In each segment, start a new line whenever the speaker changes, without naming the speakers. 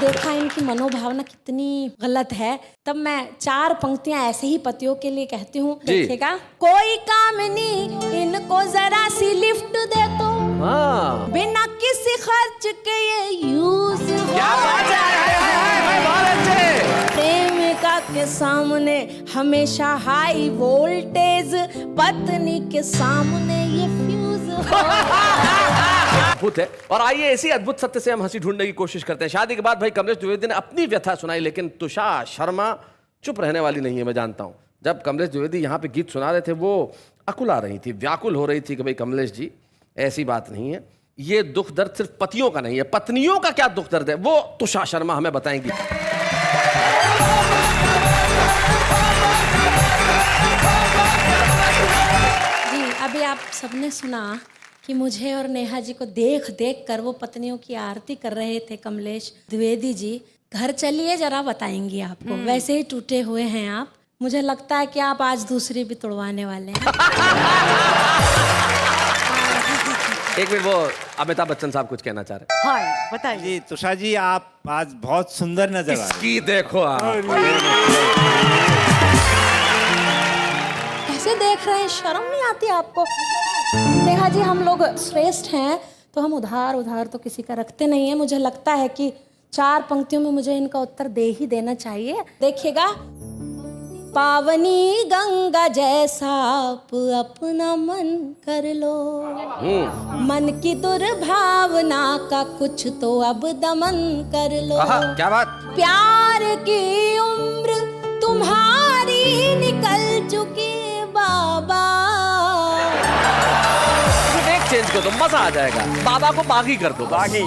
देखा इनकी मनोभावना कितनी गलत है, तब मैं 4 पंक्तियां ऐसे ही पतियों के लिए कहती हूँ। देखिएगा। कोई काम नहीं, इनको जरा सी लिफ्ट दे तो, बिना किसी खर्च के ये यूज प्रेमिका के सामने हमेशा हाई वोल्टेज, पत्नी के सामने ये फ्यूज
अद्भुत है। और आइए ऐसी अद्भुत सत्य से हम हंसी ढूंढने की कोशिश करते हैं। शादी के बाद भाई कमलेश द्विवेदी ने अपनी व्यथा सुनाई, लेकिन तुषार शर्मा चुप रहने वाली नहीं है, मैं जानता हूं। जब कमलेश द्विवेदी यहाँ पे गीत सुना रहे थे, वो अकुला रही थी, व्याकुल हो रही थी कि भाई कमलेश जी ऐसी बात नहीं है, ये दुख दर्द सिर्फ पतियों का नहीं है, पत्नियों का क्या दुख दर्द है वो तुषार शर्मा हमें बताएंगी।
जी, अभी आप सबने सुना कि मुझे और नेहा जी को देख देख कर वो पत्नियों की आरती कर रहे थे कमलेश द्विवेदी जी। घर चलिए, जरा बताएंगी आपको। वैसे ही टूटे हुए हैं आप, मुझे लगता है कि आप आज दूसरी भी तोड़वाने वाले हैं।
एक मिनट, वो अमिताभ बच्चन साहब कुछ कहना चाह रहे हैं।
हाँ बताइए।
जी तुषार जी, आप आज बहुत सुंदर नजर आ रहे हैं।
इसकी देखो आप
कैसे देख रहे हैं, शर्म नहीं आती आपको? नेहा जी, हम लोग श्रेष्ठ हैं तो हम उधार उधार तो किसी का रखते नहीं है। मुझे लगता है कि 4 पंक्तियों में मुझे इनका उत्तर दे ही देना चाहिए। देखिएगा। पावनी गंगा जैसा आप अपना मन कर लो, मन की दुर्भावना का कुछ तो अब दमन कर लो।
क्या बात।
प्यार की उम्र तुम्हारी निकल चुकी बाबा।
चेंज कर दो, मजा आ जाएगा। बाबा को बागी कर दो। बागी,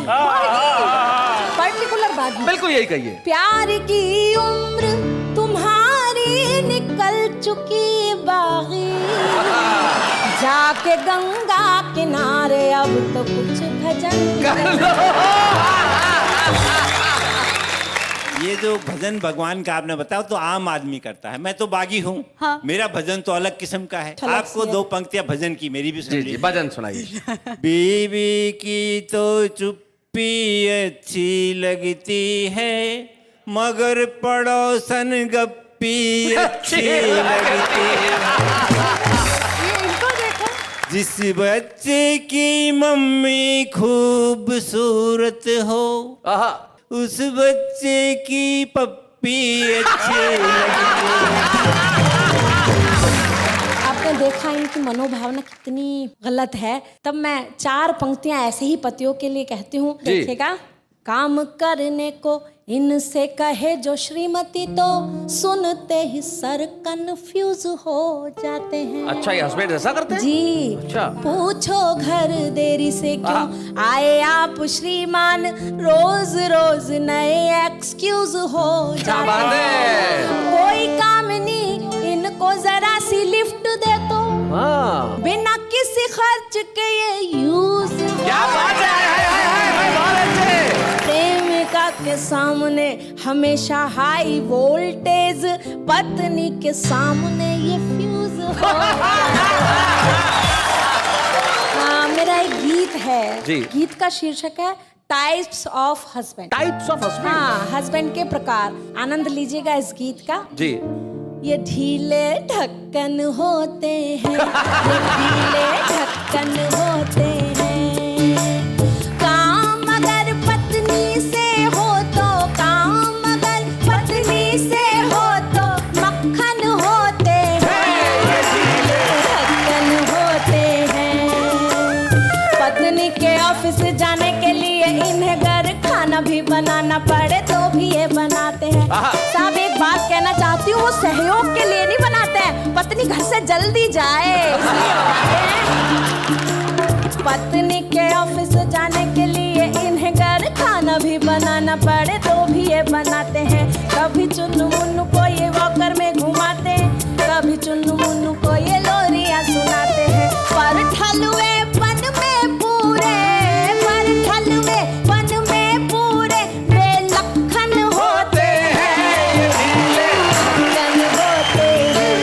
पर्टिकुलर बागी,
बिल्कुल यही कहिए।
प्यार की उम्र तुम्हारी निकल चुकी बागी, जाके गंगा किनारे अब तो कुछ भजन कर
ये जो भजन भगवान का आपने बताया तो आम आदमी करता है, मैं तो बागी हूँ।
हाँ।
मेरा भजन तो अलग किस्म का है। आपको 2 पंक्तियां भजन की मेरी भी सुन लीजिए।
भजन सुनाइए।
बीवी की तो चुप्पी अच्छी लगती है, मगर पड़ोसन गप्पी अच्छी लगती है। जिस बच्चे की मम्मी खूबसूरत हो, उस बच्चे की पप्पी अच्छी लगती है।
आपने देखा इनकी मनोभावना कितनी गलत है, तब मैं 4 पंक्तियां ऐसे ही पतियों के लिए कहती हूँ। देखिएगा। काम करने को इनसे कहे जो श्रीमती, तो सुनते ही सर कन्फ्यूज हो जाते हैं।
अच्छा, ये हस्बैंड ऐसा करते हैं?
जी।
अच्छा।
पूछो घर देरी से क्यों आए आप श्रीमान, रोज रोज नए एक्सक्यूज हो जाते हैं। कोई काम नहीं, इनको जरा सी लिफ्ट दे तो, बिना किसी खर्च के ये यूज।
क्या बात है।
प्रेमिका के सामने हमेशा हाई वोल्टेज, पत्नी के सामने ये फ्यूज हो। मेरा एक गीत है
जी।
गीत का शीर्षक है types of husband.
Types of husband.
हाँ, हस्बैंड के प्रकार। आनंद लीजिएगा इस गीत का।
जी।
ये ढीले ढक्कन होते हैं, ये ढीले ढक्कन होते हैं। काम अगर पत्नी से हो तो, काम अगर पत्नी से हो तो मक्खन होते हैं, ये ढीले ढक्कन होते हैं। पत्नी के ऑफिस जाने के लिए इन्हें घर खाना भी बनाना पड़े तो भी ये बनाते हैं। साहब, एक बात कहना चाहती हूँ, वो सहयोग के लिए नहीं बनाते हैं, पत्नी घर से जल्दी जाए इसलिए बनाते हैं। पत्नी के ऑफिस जाने के लिए इन्हें घर खाना भी बनाना पड़े तो भी ये बनाते हैं। कभी चुन्नू मुन्नू को ये वॉकर में घुमाते हैं, कभी चुन्नू मुन्नू को ये लोरियां सुनाते हैं। पर ठलुए पन में पूरे, पर ठलुए पन में पूरे बेलखन होते हैं, बेलखन होते हैं।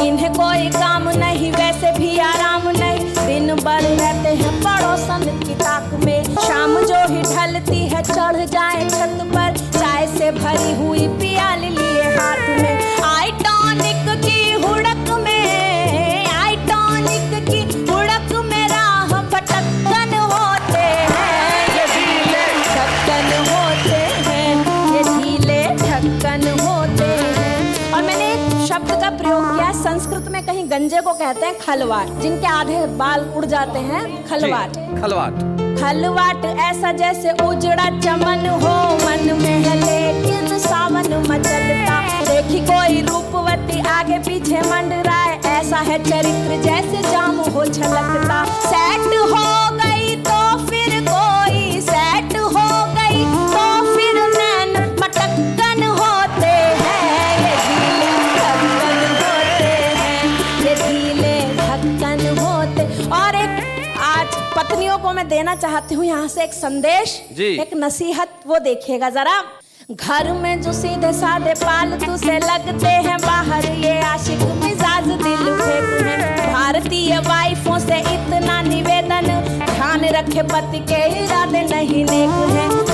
इन्हें कोई काम नहीं, वैसे भी आराम नहीं, दिन भर रहते हैं पड़ोसन की ताक में। शाम जो ही ढलती है चढ़ जाए छत पर, चाय से भरी हुई प्याली लिए हाथ में, आई टॉनिक की हुड़क में, आई टॉनिक की हुड़क में राह भटकन होते हैं, ये ढीले ढक्कन होते हैं, ये ढीले ढक्कन होते हैं। और मैंने एक शब्द का प्रयोग किया है, संस्कृत में कहीं गंजे को कहते हैं खलवाट, जिनके आधे बाल उड़ जाते हैं, खलवाट।
खलवाट।
खलवाट ऐसा जैसे उजड़ा चमन हो, मन में है लेकिन सावन मचलता, देखी कोई रूपवती आगे पीछे मंडराए, ऐसा है चरित्र जैसे जाम हो छलकता, सेट हो गई तो फिर कोई, सेट हो गई तो फिर नैन मटक्कन होते हैं, ये ढीले ढक्कन होते हैं, ये ढीले ढक्कन होते। और एक आज पत्नियों को मैं देना चाहती हूँ यहाँ से एक संदेश, एक नसीहत, वो देखिएगा जरा। घर में जो सीधे साधे पालतू से लगते हैं, बाहर ये आशिक मिजाज दिल फेंक हैं। भारतीय वाइफों से इतना निवेदन, ध्यान रखे पति के इरादे नहीं नेक हैं।